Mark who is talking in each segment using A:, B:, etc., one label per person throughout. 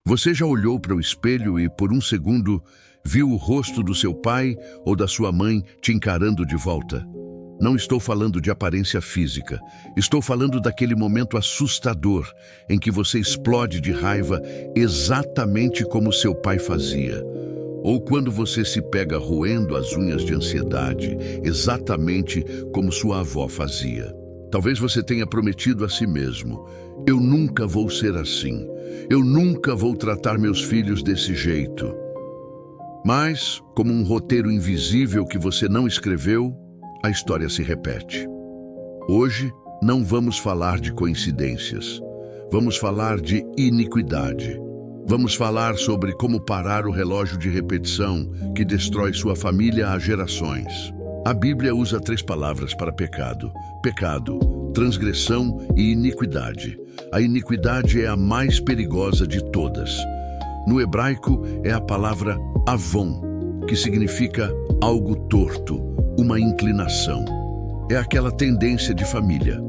A: Você já olhou para o espelho e, por um segundo, viu o rosto do seu pai ou da sua mãe te encarando de volta? Não estou falando de aparência física. Estou falando daquele momento assustador em que você explode de raiva exatamente como seu pai fazia. Ou quando você se pega roendo as unhas de ansiedade, exatamente como sua avó fazia. Talvez você tenha prometido a si mesmo: eu nunca vou ser assim. Eu nunca vou tratar meus filhos desse jeito. Mas, como um roteiro invisível que você não escreveu, a história se repete. Hoje, não vamos falar de coincidências. Vamos falar de iniquidade. Vamos falar sobre como parar o relógio de repetição que destrói sua família há gerações. A Bíblia usa 3 palavras para pecado: pecado, transgressão e iniquidade. A iniquidade é a mais perigosa de todas. No hebraico é a palavra avon, que significa algo torto, uma inclinação. É aquela tendência de família.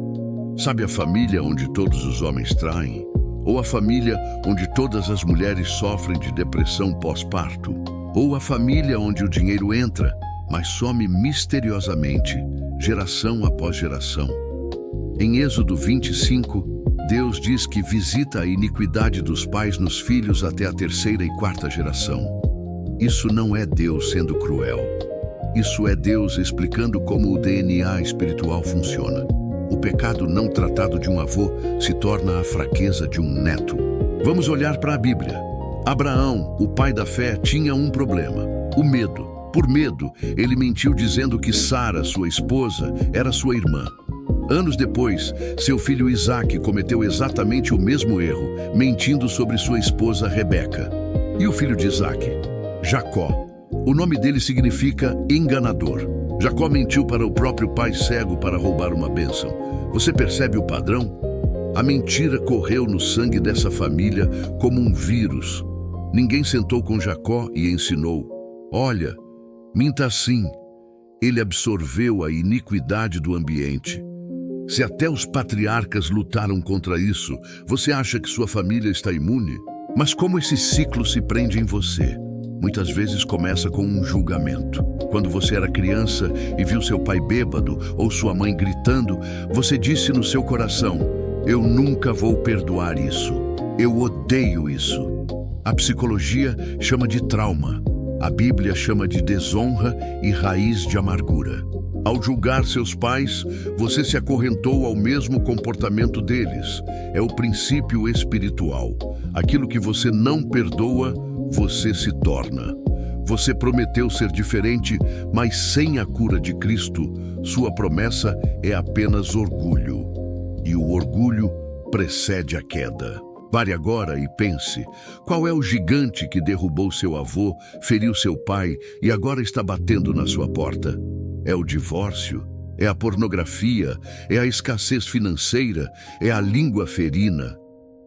A: Sabe a família onde todos os homens traem? Ou a família onde todas as mulheres sofrem de depressão pós-parto? Ou a família onde o dinheiro entra, mas some misteriosamente, geração após geração? Em Êxodo 25, Deus diz que visita a iniquidade dos pais nos filhos até a 3ª e 4ª geração. Isso não é Deus sendo cruel. Isso é Deus explicando como o DNA espiritual funciona. O pecado não tratado de um avô se torna a fraqueza de um neto. Vamos olhar para a Bíblia. Abraão, o pai da fé, tinha um problema: o medo. Por medo, ele mentiu dizendo que Sara, sua esposa, era sua irmã. Anos depois, seu filho Isaque cometeu exatamente o mesmo erro, mentindo sobre sua esposa Rebeca. E o filho de Isaque? Jacó. O nome dele significa enganador. Jacó mentiu para o próprio pai cego para roubar uma bênção. Você percebe o padrão? A mentira correu no sangue dessa família como um vírus. Ninguém sentou com Jacó e ensinou: olha, minta assim. Ele absorveu a iniquidade do ambiente. Se até os patriarcas lutaram contra isso, você acha que sua família está imune? Mas como esse ciclo se prende em você? Muitas vezes começa com um julgamento. Quando você era criança e viu seu pai bêbado ou sua mãe gritando, você disse no seu coração: eu nunca vou perdoar isso. Eu odeio isso. A psicologia chama de trauma. A Bíblia chama de desonra e raiz de amargura. Ao julgar seus pais, você se acorrentou ao mesmo comportamento deles. É o princípio espiritual. Aquilo que você não perdoa, você se torna. Você prometeu ser diferente, mas sem a cura de Cristo, sua promessa é apenas orgulho. E o orgulho precede a queda. Pare agora e pense: qual é o gigante que derrubou seu avô, feriu seu pai e agora está batendo na sua porta? É o divórcio? É a pornografia? É a escassez financeira? É a língua ferina?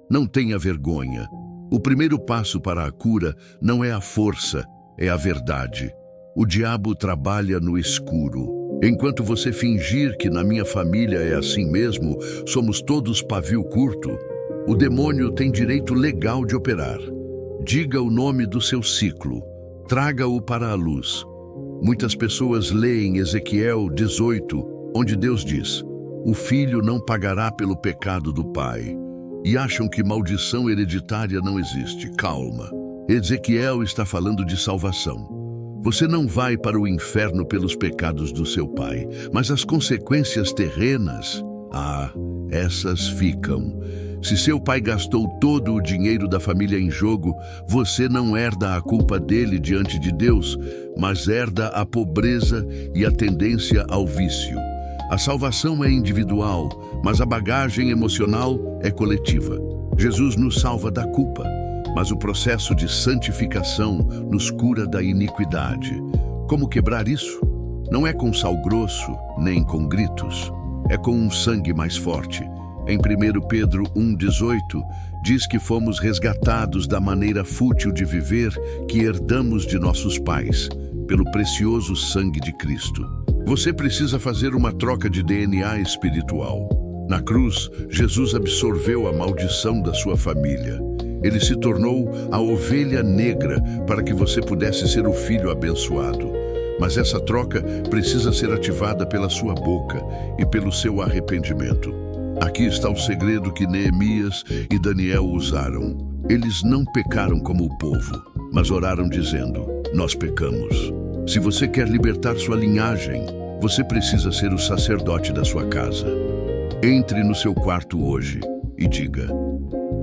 A: Não tenha vergonha. O primeiro passo para a cura não é a força, é a verdade. O diabo trabalha no escuro. Enquanto você fingir que na minha família é assim mesmo, somos todos pavio curto, o demônio tem direito legal de operar. Diga o nome do seu ciclo. Traga-o para a luz. Muitas pessoas leem Ezequiel 18, onde Deus diz: o filho não pagará pelo pecado do pai. E acham que maldição hereditária não existe. Calma. Ezequiel está falando de salvação. Você não vai para o inferno pelos pecados do seu pai, mas as consequências terrenas, essas ficam. Se seu pai gastou todo o dinheiro da família em jogo, você não herda a culpa dele diante de Deus, mas herda a pobreza e a tendência ao vício. A salvação é individual, mas a bagagem emocional é coletiva. Jesus nos salva da culpa, mas o processo de santificação nos cura da iniquidade. Como quebrar isso? Não é com sal grosso, nem com gritos. É com um sangue mais forte. Em 1 Pedro 1,18, diz que fomos resgatados da maneira fútil de viver que herdamos de nossos pais, pelo precioso sangue de Cristo. Você precisa fazer uma troca de DNA espiritual. Na cruz, Jesus absorveu a maldição da sua família. Ele se tornou a ovelha negra para que você pudesse ser o filho abençoado. Mas essa troca precisa ser ativada pela sua boca e pelo seu arrependimento. Aqui está o segredo que Neemias e Daniel usaram. Eles não pecaram como o povo, mas oraram dizendo: nós pecamos. Se você quer libertar sua linhagem, você precisa ser o sacerdote da sua casa. Entre no seu quarto hoje e diga: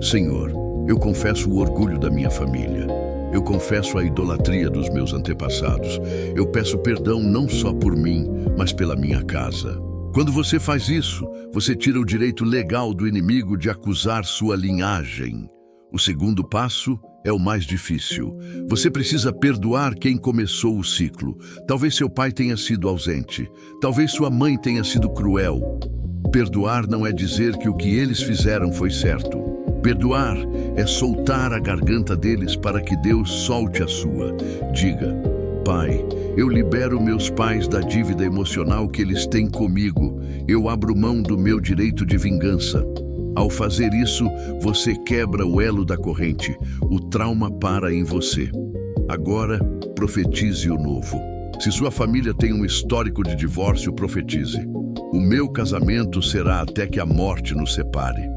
A: Senhor, eu confesso o orgulho da minha família. Eu confesso a idolatria dos meus antepassados. Eu peço perdão não só por mim, mas pela minha casa. Quando você faz isso, você tira o direito legal do inimigo de acusar sua linhagem. O segundo passo é o mais difícil. Você precisa perdoar quem começou o ciclo. Talvez seu pai tenha sido ausente. Talvez sua mãe tenha sido cruel. Perdoar não é dizer que o que eles fizeram foi certo. Perdoar é soltar a garganta deles para que Deus solte a sua. Diga: Pai, eu libero meus pais da dívida emocional que eles têm comigo. Eu abro mão do meu direito de vingança. Ao fazer isso, você quebra o elo da corrente. O trauma para em você. Agora, profetize o novo. Se sua família tem um histórico de divórcio, profetize: o meu casamento será até que a morte nos separe.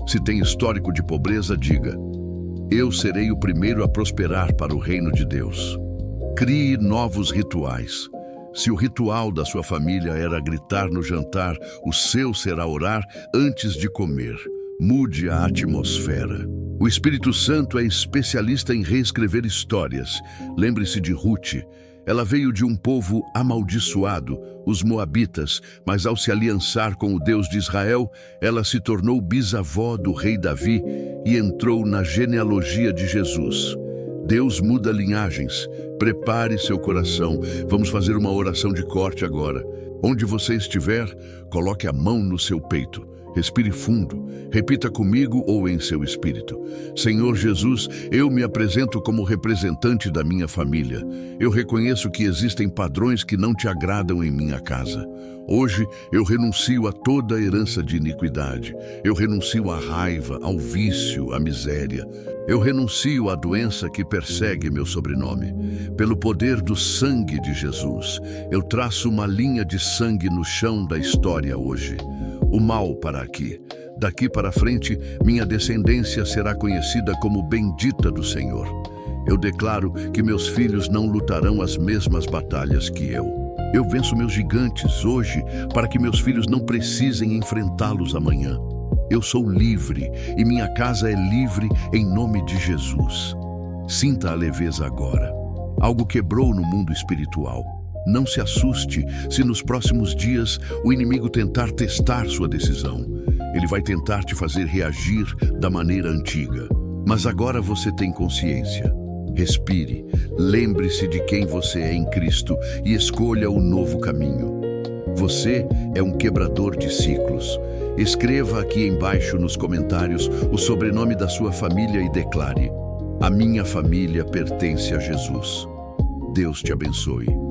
A: Se tem histórico de pobreza, diga: eu serei o primeiro a prosperar para o reino de Deus. Crie novos rituais. Se o ritual da sua família era gritar no jantar, o seu será orar antes de comer. Mude a atmosfera. O Espírito Santo é especialista em reescrever histórias. Lembre-se de Ruth. Ela veio de um povo amaldiçoado, os Moabitas, mas ao se aliançar com o Deus de Israel, ela se tornou bisavó do rei Davi e entrou na genealogia de Jesus. Deus muda linhagens. Prepare seu coração. Vamos fazer uma oração de corte agora. Onde você estiver, coloque a mão no seu peito. Respire fundo. Repita comigo ou em seu espírito: Senhor Jesus, eu me apresento como representante da minha família. Eu reconheço que existem padrões que não te agradam em minha casa. Hoje eu renuncio a toda a herança de iniquidade. Eu renuncio à raiva, ao vício, à miséria. Eu renuncio à doença que persegue meu sobrenome. Pelo poder do sangue de Jesus, eu traço uma linha de sangue no chão da história hoje. O mal para aqui. Daqui para frente, minha descendência será conhecida como bendita do Senhor. Eu declaro que meus filhos não lutarão as mesmas batalhas que eu. Eu venço meus gigantes hoje para que meus filhos não precisem enfrentá-los amanhã. Eu sou livre e minha casa é livre em nome de Jesus. Sinta a leveza agora. Algo quebrou no mundo espiritual. Não se assuste se nos próximos dias o inimigo tentar testar sua decisão. Ele vai tentar te fazer reagir da maneira antiga. Mas agora você tem consciência. Respire, lembre-se de quem você é em Cristo e escolha o novo caminho. Você é um quebrador de ciclos. Escreva aqui embaixo nos comentários o sobrenome da sua família e declare: a minha família pertence a Jesus. Deus te abençoe.